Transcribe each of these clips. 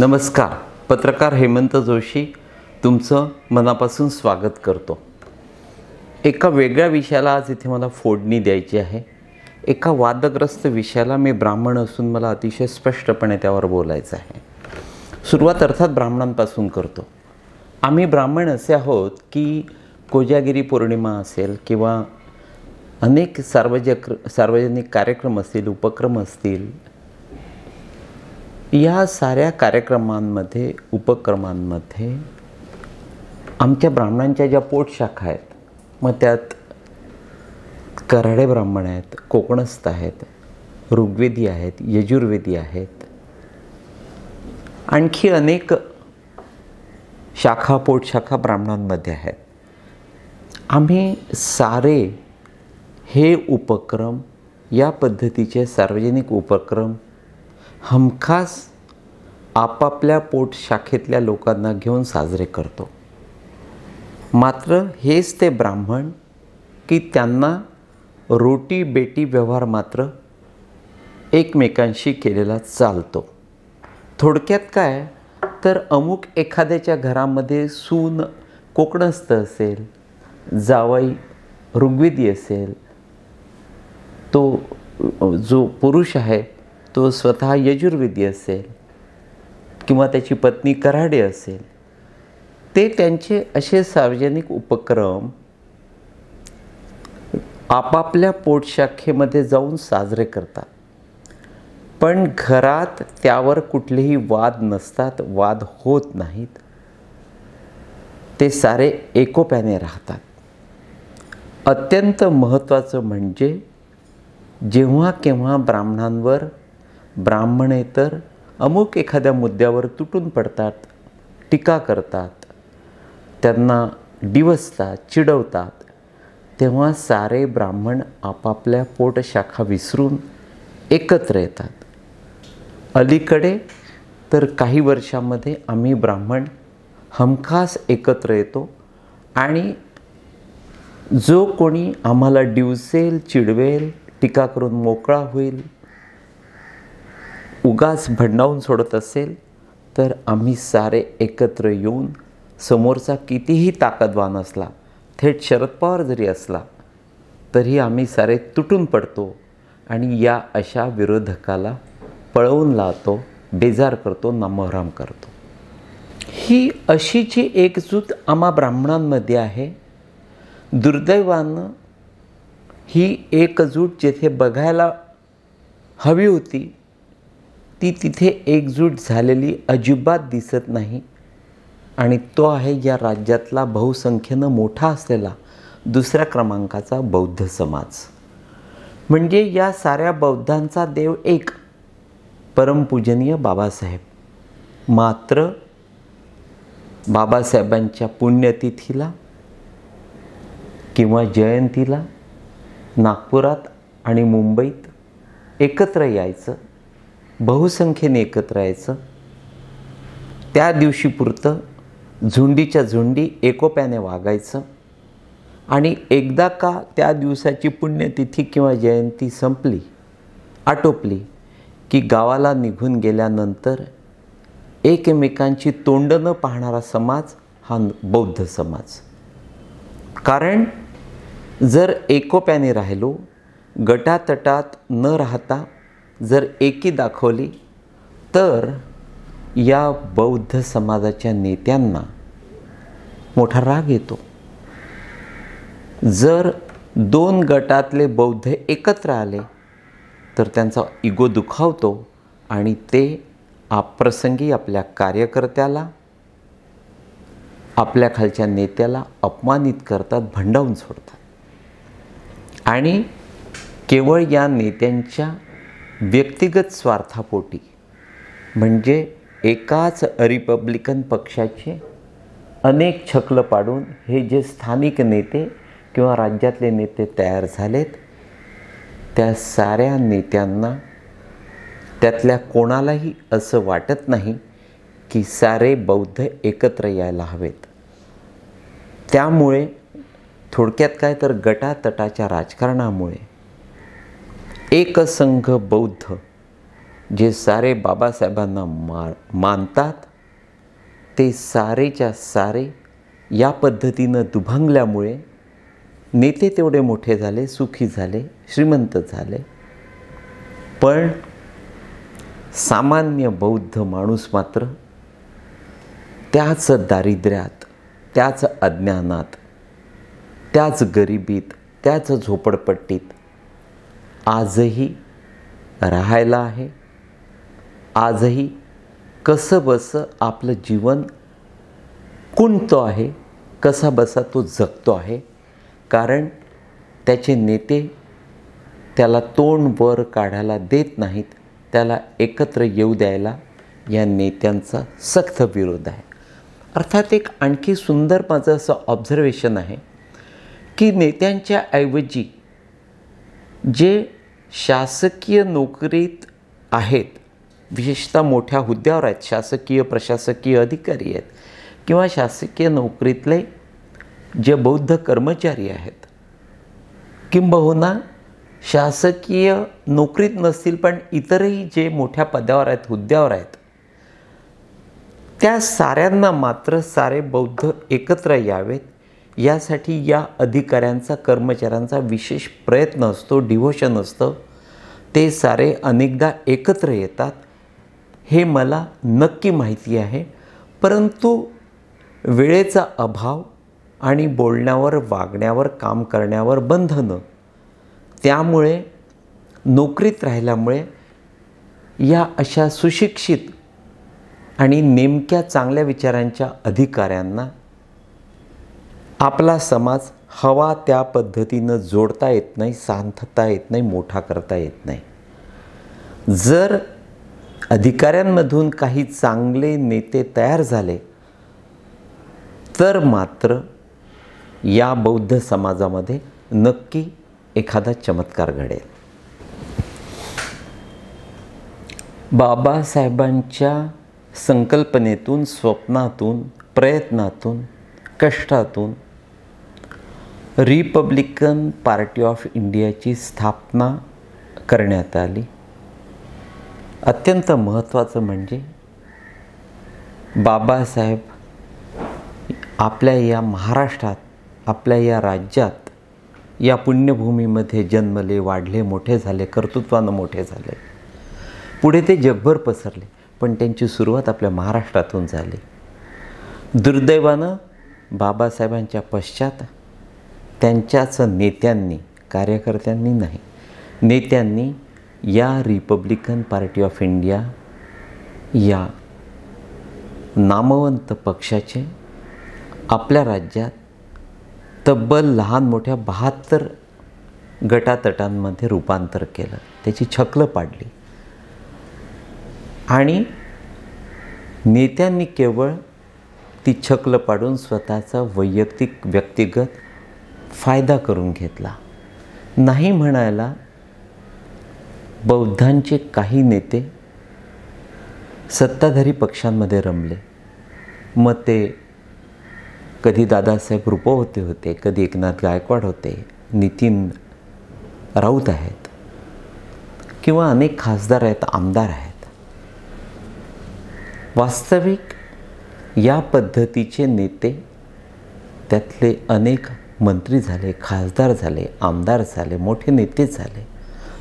नमस्कार. पत्रकार हेमंत जोशी तुमचं मनापासून स्वागत करतो. एका वेगळ्या विषयाला आज इथे मला फोडणी द्यायची आहे. एका वादग्रस्त विषयाला मी ब्राह्मण असून मला अतिशय स्पष्टपणे त्यावर बोलायचं आहे. सुरुवात अर्थात ब्राह्मणांपासून करतो. आम्ही ब्राह्मण असे आहोत की कोजागिरी पौर्णिमा असेल किंवा अनेक सार्वजनिक कार्यक्रम असतील, उपक्रम असतील, या साऱ्या कार्यक्रमांमध्ये, उपक्रमांमध्ये आमच्या ब्राह्मणांच्या ज्या पोटशाखा आहेत, मग त्यात कऱ्हाडे ब्राह्मण आहेत, कोकणस्थ आहेत, ऋग्वेदी आहेत, यजुर्वेदी आहेत, आणखी अनेक शाखा, पोटशाखा ब्राह्मणांमध्ये आहेत. आम्ही सारे हे उपक्रम, या पद्धतीचे सार्वजनिक उपक्रम हमखास आपापल्या पोटशाखेतल्या लोकांना घेऊन साजरे करतो. मात्र हेच ते ब्राह्मण की त्यांना रोटी बेटी व्यवहार मात्र एकमेकांशी केलेला चालतो. थोडक्यात काय तर अमुक एखाद्याच्या घरामध्ये सून कोकणस्थ असेल, जावई ऋग्वेदी असेल, तो जो पुरुष आहे तो स्वतः यजुर्वेदी असेल किंवा त्याची पत्नी कऱ्हाडे असेल, ते त्यांचे असे सार्वजनिक उपक्रम आपापल्या पोटशाखेमध्ये जाऊन साजरे करतात. पण घरात त्यावर कुठलेही वाद नसतात, वाद होत नाहीत. ते सारे एकोप्याने राहतात. अत्यंत महत्त्वाचं म्हणजे जेव्हा केव्हा ब्राह्मणांवर ब्राह्मणेतर अमुक एखाद्या मुद्द्यावर तुटून पडतात, टीका करतात, त्यांना डिवचतात, चिडवतात, तेव्हा सारे ब्राह्मण आपापल्या पोटशाखा विसरून एकत्र येतात. अलीकडे तर काही वर्षामध्ये आम्ही ब्राह्मण हमखास एकत्र येतो आणि जो कोणी आम्हाला डिवसेल, चिडवेल, टीका करून मोकळा होईल, उगाच भंडावून सोडत असेल, तर आम्ही सारे एकत्र येऊन समोरचा कितीही ताकदवान असला, थेट शरद पवार जरी असला, तरी आम्ही सारे तुटून पडतो आणि या अशा विरोधकाला पळवून लावतो, बेजार करतो, नामोहराम करतो. ही अशी जी एकजूट आम्हा ब्राह्मणांमध्ये आहे, दुर्दैवानं ही एकजूट जेथे बघायला हवी होती ती तिथे एकजूट झालेली अजिबात दिसत नाही. आणि तो आहे या राज्यातला बहुसंख्येनं मोठा असलेला दुसऱ्या क्रमांकाचा बौद्ध समाज. म्हणजे या साऱ्या बौद्धांचा देव एक, परमपूजनीय बाबासाहेब. मात्र बाबासाहेबांच्या पुण्यतिथीला किंवा जयंतीला नागपुरात आणि मुंबईत एकत्र यायचं, बहुसंख्येने एकत्र यायचं. त्या दिवशी पुरतं झुंडीच्या झुंडी एकोप्याने वागायचं आणि एकदा का त्या दिवसाची पुण्यतिथी किंवा जयंती संपली, आटोपली, की गावाला निघून गेल्यानंतर एकमेकांची तोंड न पाहणारा समाज हा बौद्ध समाज. कारण जर एकोप्याने राहिलो, गटातटात न राहता जर एकी दाखवली, तर या बौद्ध समाजाच्या नेत्यांना मोठा राग येतो. जर दोन गटातले बौद्ध एकत्र आले तर त्यांचा इगो दुखावतो आणि ते अप्रसंगी आपल्या कार्यकर्त्याला, आपल्या खालच्या नेत्याला अपमानित करतात, भंडावून सोडतात. आणि केवळ या नेत्यांच्या व्यक्तिगत स्वार्थापोटी, म्हणजे एकाच रिपब्लिकन पक्षाचे अनेक छक्ल पाडून हे जे स्थानिक नेते किंवा राज्यातले नेते तयार झालेत, त्या साऱ्या नेत्यांना, त्यातल्या कोणालाही असं वाटत नाही की सारे बौद्ध एकत्र यायला हवेत. त्यामुळे थोडक्यात काय तर गटातटाच्या राजकारणामुळे एकसंघ बौद्ध जे सारे बाबासाहेबांना मानतात ते सारेच्या सारे या पद्धतीनं दुभंगल्यामुळे नेते तेवढे मोठे झाले, सुखी झाले, श्रीमंत झाले, पण सामान्य बौद्ध माणूस मात्र त्याच दारिद्र्यात, त्याच अज्ञानात, त्याच गरिबीत, त्याच झोपडपट्टीत आजही राहायला आहे. आजही कसं बसं आपलं जीवन कुंठतो आहे, कसा बसा तो जगतो आहे. कारण त्याचे नेते त्याला तोंड वर काढायला देत नाहीत. त्याला एकत्र येऊ द्यायला या नेत्यांचा सक्त विरोध आहे. अर्थात एक आणखी सुंदर माझं असं ऑब्झर्वेशन आहे की नेत्यांच्या ऐवजी जे शासकीय नोकरीत आहेत, विशेषतः मोठ्या हुद्द्यावर आहेत, शासकीय प्रशासकीय अधिकारी आहेत किंवा शासकीय नोकरीतले जे बौद्ध कर्मचारी आहेत, किंबहुना शासकीय नोकरीत नसतील पण इतरही जे मोठ्या पदावर आहेत, हुद्द्यावर आहेत, त्या साऱ्यांना मात्र सारे बौद्ध एकत्र यावेत यासाठी या अधिकाऱ्यांचा, कर्मचाऱ्यांचा विशेष प्रयत्न असतो, डिव्होशन असतं. ते सारे अनेकदा एकत्र येतात हे मला नक्की माहिती आहे. परंतु वेळेचा अभाव आणि बोलण्यावर, वागण्यावर, काम करण्यावर बंधनं, त्यामुळे नोकरीत राहिल्यामुळे या अशा सुशिक्षित आणि नेमक्या चांगल्या विचारांच्या अधिकाऱ्यांना आपला समाज हवा त्या पद्धतीनं जोडता येत नाही, सांधता येत नाही, मोठा करता येत नाही. जर अधिकाऱ्यांमधून काही चांगले नेते तयार झाले तर मात्र या बौद्ध समाजामध्ये नक्की एखादा चमत्कार घडेल. बाबासाहेबांच्या संकल्पनेतून, स्वप्नातून, प्रयत्नातून, कष्टातून रिपब्लिकन पार्टी ऑफ इंडियाची स्थापना करण्यात आली. अत्यंत महत्त्वाचं म्हणजे बाबासाहेब आपल्या या महाराष्ट्रात, आपल्या या राज्यात, या पुण्यभूमीमध्ये जन्मले, वाढले, मोठे झाले, कर्तृत्वानं मोठे झाले. पुढे ते जगभर पसरले, पण त्यांची सुरुवात आपल्या महाराष्ट्रातून झाली. दुर्दैवानं बाबासाहेबांच्या पश्चात त्यांच्याच नेत्यांनी, कार्यकर्त्यांनी नाही, नेत्यांनी या रिपब्लिकन पार्टी ऑफ इंडिया या नामवंत पक्षाचे आपल्या राज्यात तब्बल लहान मोठ्या 72 गटातटांमध्ये रूपांतर केलं. त्याची छकलं पाडली आणि नेत्यांनी केवळ ती छकलं पाडून स्वतःचा वैयक्तिक, व्यक्तिगत फायदा करून घेतला. नाही म्हणायला बौद्धांचे काही नेते सत्ताधारी पक्षांमध्ये रमले. मग ते कधी दादासाहेब रुपवते होते, कधी एकनाथ गायकवाड होते, नितीन राऊत आहेत किंवा अनेक खासदार आहेत, आमदार आहेत. वास्तविक या पद्धतीचे नेते, त्यातले अनेक मंत्री झाले, खासदार झाले, आमदार झाले, मोठे नेते झाले,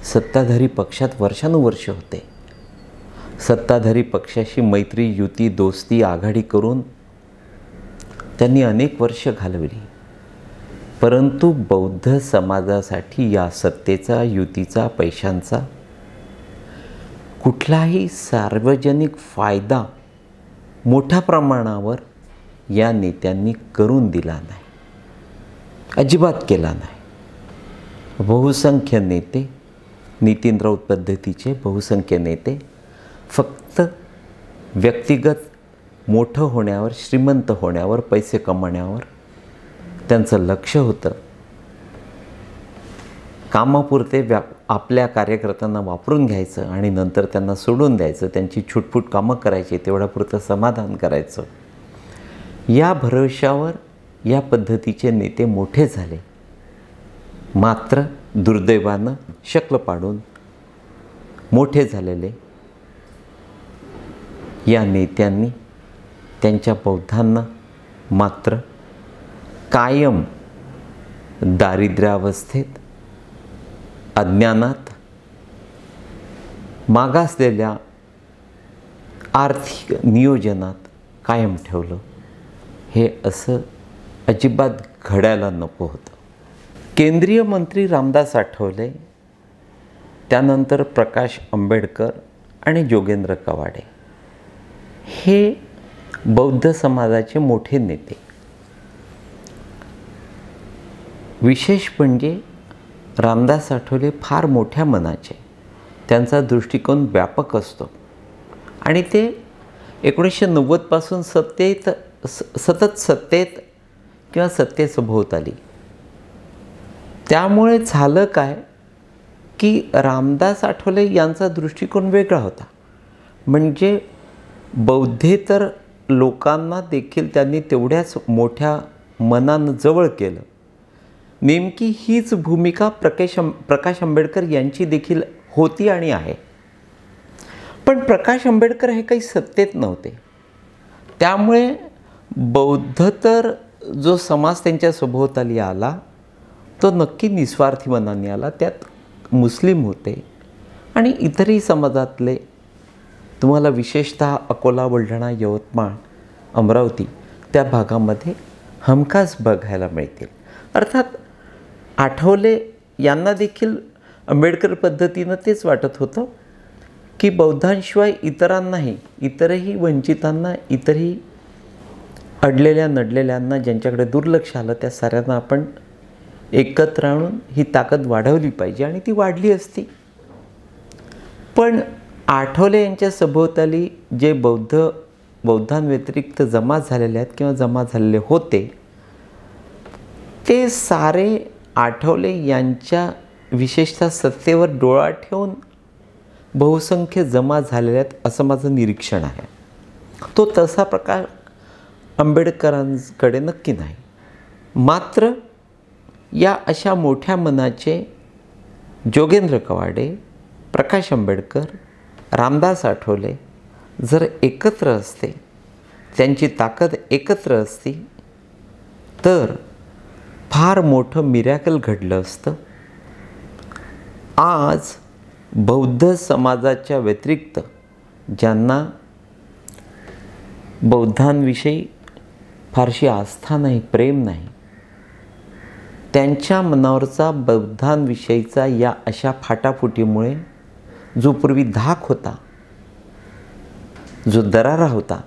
सत्ताधारी पक्षात वर्षानुवर्ष होते. सत्ताधारी पक्षाशी मैत्री, युती, दोस्ती, आघाडी करून त्यांनी अनेक वर्ष घालवली. परंतु बौद्ध समाजासाठी या सत्तेचा, युतीचा, पैशांचा कुठलाही सार्वजनिक फायदा मोठ्या प्रमाणावर या नेत्यांनी करून दिला नाही, अजिबात केला नाही. बहुसंख्य नेते, नितीन राऊत पद्धतीचे बहुसंख्य नेते फक्त व्यक्तिगत मोठं होण्यावर, श्रीमंत होण्यावर, पैसे कमवण्यावर त्यांचं लक्ष होतं. कामापुरते आपल्या कार्यकर्त्यांना वापरून घ्यायचं आणि नंतर त्यांना सोडून द्यायचं, त्यांची छुटफूट कामं करायची, तेवढ्यापुरतं समाधान करायचं. या भरवशावर या पद्धतीचे नेते मोठे झाले. मात्र दुर्दैवानं शक्ल पाडून मोठे झालेले या नेत्यांनी त्यांच्या बौद्धांना मात्र कायम दारिद्र्यावस्थेत, अज्ञानात, मागासलेल्या आर्थिक नियोजनात कायम ठेवलं. हे असं अजिबात घडायला नको होतं. केंद्रीय मंत्री रामदास आठवले, त्यानंतर प्रकाश आंबेडकर आणि जोगेंद्र कवाडे हे बौद्ध समाजाचे मोठे नेते. विशेष म्हणजे रामदास आठवले फार मोठ्या मनाचे. त्यांचा दृष्टिकोन व्यापक असतो आणि ते 1990 पासून सतत सत्तेत किंवा सत्तेसभोवताली. त्यामुळे झालं काय की रामदास आठवले यांचा दृष्टिकोन वेगळा होता. म्हणजे बौद्धेतर लोकांना देखील त्यांनी तेवढ्याच मोठ्या मनानं जवळ केलं. नेमकी हीच भूमिका प्रकाश आंबेडकर यांची देखील होती आणि आहे. पण प्रकाश आंबेडकर हे काही सत्तेत नव्हते. त्यामुळे बौद्धतर जो समाज त्यांच्या सभोवताली आला तो नक्की निस्वार्थी मनाने आला. त्यात मुस्लिम होते आणि इतरही समाजातले तुम्हाला विशेषतः अकोला, बुलढाणा, यवतमाळ, अमरावती त्या भागामध्ये हमखास बघायला मिळतील. अर्थात आठवले यांना देखील आंबेडकर पद्धतीनं तेच वाटत होतं की बौद्धांशिवाय इतरांनाही, इतरही वंचितांना, इतरही अडलेल्या नडलेल्यांना, ज्यांच्याकडे दुर्लक्ष आलं त्या साऱ्यांना आपण एकत्र आणून ही ताकद वाढवली पाहिजे आणि ती वाढली असती. पण आठवले यांच्या सभोवताली जे बौद्धांव्यतिरिक्त जमा झालेले आहेत किंवा जमा झालेले होते ते सारे आठवले यांच्या विशेषतः सत्तेवर डोळा ठेवून बहुसंख्य जमा झालेले आहेत असं माझं निरीक्षण आहे. तो तसा प्रकार आंबेडकरांकडे नक्की नाही. मात्र या अशा मोठ्या मनाचे जोगेंद्र कवाडे, प्रकाश आंबेडकर, रामदास आठवले जर एकत्र असते, त्यांची ताकद एकत्र असती तर फार मोठं मिरॅकल घडलं असतं. आज बौद्ध समाजाच्या व्यतिरिक्त ज्यांना बौद्धांविषयी फारशी आस्था नाही, प्रेम नाही, त्यांच्या मनावरचा बौद्धांविषयीचा या अशा फाटाफुटीमुळे जो पूर्वी धाक होता, जो दरारा होता,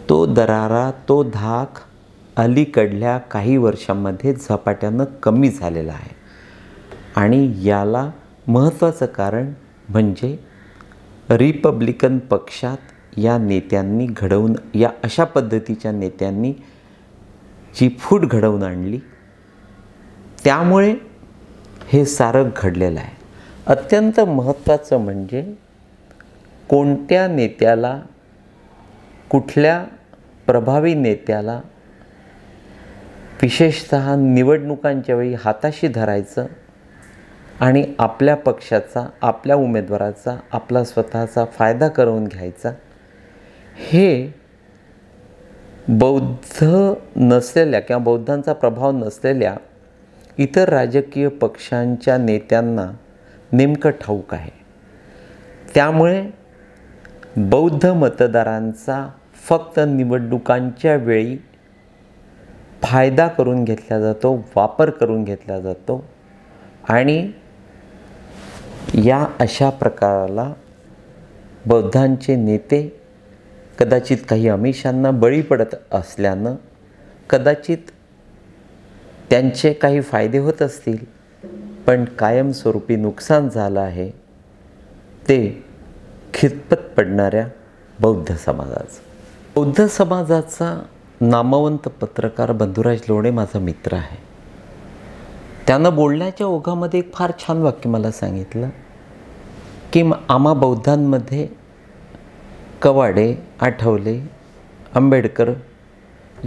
तो दरारा, तो धाक अलीकडल्या काही वर्षांमध्ये झपाट्यानं कमी झालेला आहे. आणि याला महत्त्वाचं कारण म्हणजे रिपब्लिकन पक्षात या नेत्यांनी घडवून, या अशा पद्धतीच्या नेत्यांनी जी फूट घडवून आणली, त्यामुळे हे सारं घडलेलं आहे. अत्यंत महत्त्वाचं म्हणजे कोणत्या नेत्याला, कुठल्या प्रभावी नेत्याला विशेषतः निवडणुकांच्या वेळी हाताशी धरायचं आणि आपल्या पक्षाचा, आपल्या उमेदवाराचा, आपला स्वतःचा फायदा करून घ्यायचा, हे बौद्ध नसलेल्या किंवा बौद्धांचा प्रभाव नसलेल्या इतर राजकीय पक्षांच्या नेत्यांना नेमकं ठाऊक आहे. त्यामुळे बौद्ध मतदारांचा फक्त निवडणुकांच्या वेळी फायदा करून घेतला जातो, वापर करून घेतला जातो आणि या अशा प्रकाराला बौद्धांचे नेते कदाचित काही आमिषांना बळी पडत असल्यानं कदाचित त्यांचे काही फायदे होत असतील, पण कायमस्वरूपी नुकसान झालं आहे ते खितपत पडणाऱ्या बौद्ध समाजाचं. बौद्ध समाजाचा नामवंत पत्रकार बंधुराज लोणे माझा मित्र आहे. त्यानं बोलण्याच्या ओघामध्ये एक फार छान वाक्य मला सांगितलं की आम्हा बौद्धांमध्ये कवाडे, आठवले, आंबेडकर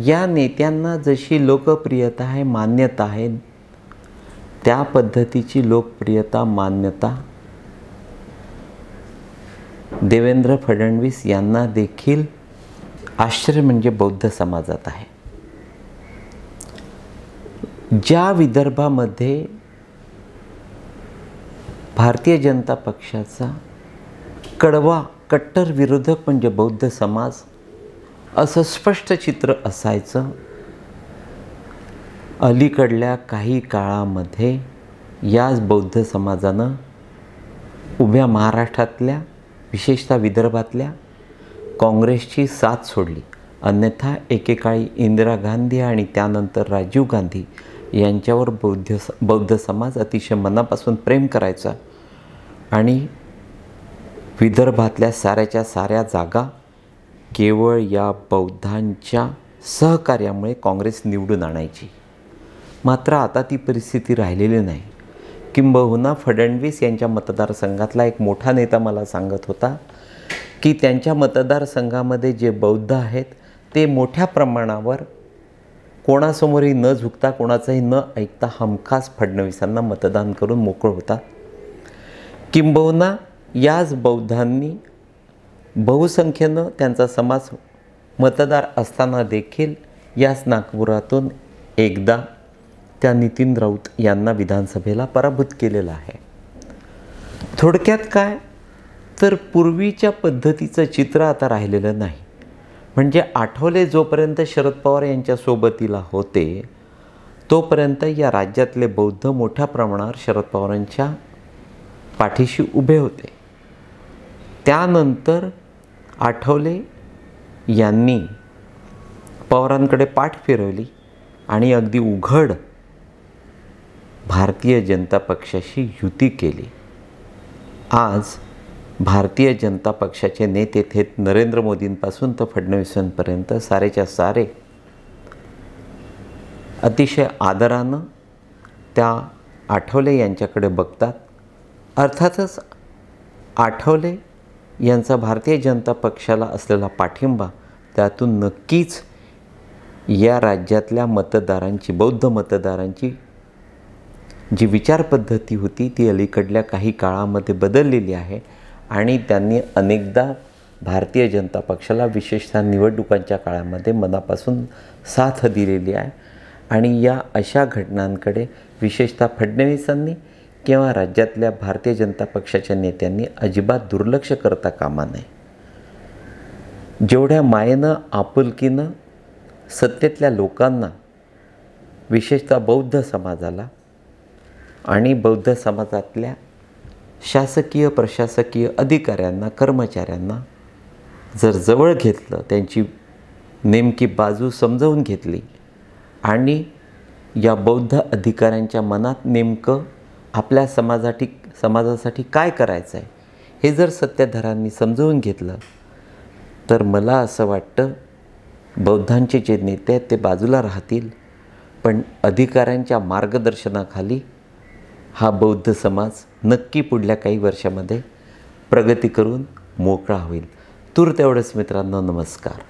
या नेत्यांना जशी लोकप्रियता आहे, मान्यता आहे, त्या पद्धतीची लोकप्रियता, मान्यता देवेंद्र फडणवीस यांना देखील आश्चर्य म्हणजे बौद्ध समाजात आहे. ज्या विदर्भामध्ये भारतीय जनता पक्षाचा कडवा कट्टर विरोधक म्हणजे बौद्ध समाज असं स्पष्ट चित्र असायचं, अलीकडल्या काही काळामध्ये याच बौद्ध समाजानं उभ्या महाराष्ट्रातल्या विशेषतः विदर्भातल्या काँग्रेसची साथ सोडली. अन्यथा एकेकाळी इंदिरा गांधी आणि त्यानंतर राजीव गांधी यांच्यावर बौद्ध समाज अतिशय मनापासून प्रेम करायचा आणि विदर्भातल्या साऱ्याच्या साऱ्या जागा केवळ या बौद्धांच्या सहकार्यामुळे काँग्रेस निवडून आणायची. मात्र आता ती परिस्थिती राहिलेली नाही. किंबहुना फडणवीस यांच्या मतदारसंघातला एक मोठा नेता मला सांगत होता की त्यांच्या मतदारसंघामध्ये जे बौद्ध आहेत ते मोठ्या प्रमाणावर कोणासमोरही न झुकता कोणाचंही न ऐकता हमखास फडणवीसांना मतदान करून मोकळं होतात. किंबहुना याच बौद्धांनी बहुसंख्येनं त्यांचा समाज मतदार असताना देखील याच नागपुरातून एकदा त्या नितीन राऊत यांना विधानसभेला पराभूत केलेलं आहे. थोडक्यात काय तर पूर्वीच्या पद्धतीचं चित्र आता राहिलेलं नाही. म्हणजे आठवले जोपर्यंत शरद पवार यांच्या सोबतीला होते तोपर्यंत या राज्यातले बौद्ध मोठ्या प्रमाणावर शरद पवारांच्या पाठीशी उभे होते. त्यानंतर आठवले यांनी पवारांकडे पाठ फिरवली आणि अगदी उघड भारतीय जनता पक्षाशी युती केली. आज भारतीय जनता पक्षाचे नेते थेट नरेंद्र मोदींपासून तर फडणवीसांपर्यंत सारेच्या सारे अतिशय आदरानं त्या आठवले यांच्याकडे बघतात. अर्थातच आठवले यांचा भारतीय जनता पक्षाला असलेला पाठिंबा त्यातून नक्कीच या राज्यातल्या मतदारांची बौद्ध मतदारांची जी विचारपद्धती होती ती अलीकडल्या काही काळामध्ये बदललेली आहे आणि त्यांनी अनेकदा भारतीय जनता पक्षाला विशेषतः निवडणुकांच्या काळामध्ये मनापासून साथ दिलेली आहे. आणि या अशा घटनांकडे विशेषतः फडणवीसांनी किंवा राज्यातल्या भारतीय जनता पक्षाच्या नेत्यांनी अजिबात दुर्लक्ष करता कामा नये. जेवढ्या मायेनं आपुलकीनं सत्तेतल्या लोकांना विशेषतः बौद्ध समाजाला आणि बौद्ध समाजातल्या शासकीय प्रशासकीय अधिकाऱ्यांना कर्मचाऱ्यांना जर जवळ घेतलं, त्यांची नेमकी बाजू समजावून घेतली आणि या बौद्ध अधिकाऱ्यांच्या मनात नेमकं आपल्या समाजासाठी काय करायचं आहे हे जर सत्ताधाऱ्यांनी समजावून घेतलं तर मला असं वाटतं बौद्धांचे जे नेते आहेत ते बाजूला राहतील, पण अधिकाऱ्यांच्या मार्गदर्शनाखाली हा बौद्ध समाज नक्की पुढल्या काही वर्षामध्ये प्रगती करून मोकळा होईल. तूर्त एवढंच मित्रांनो, नमस्कार.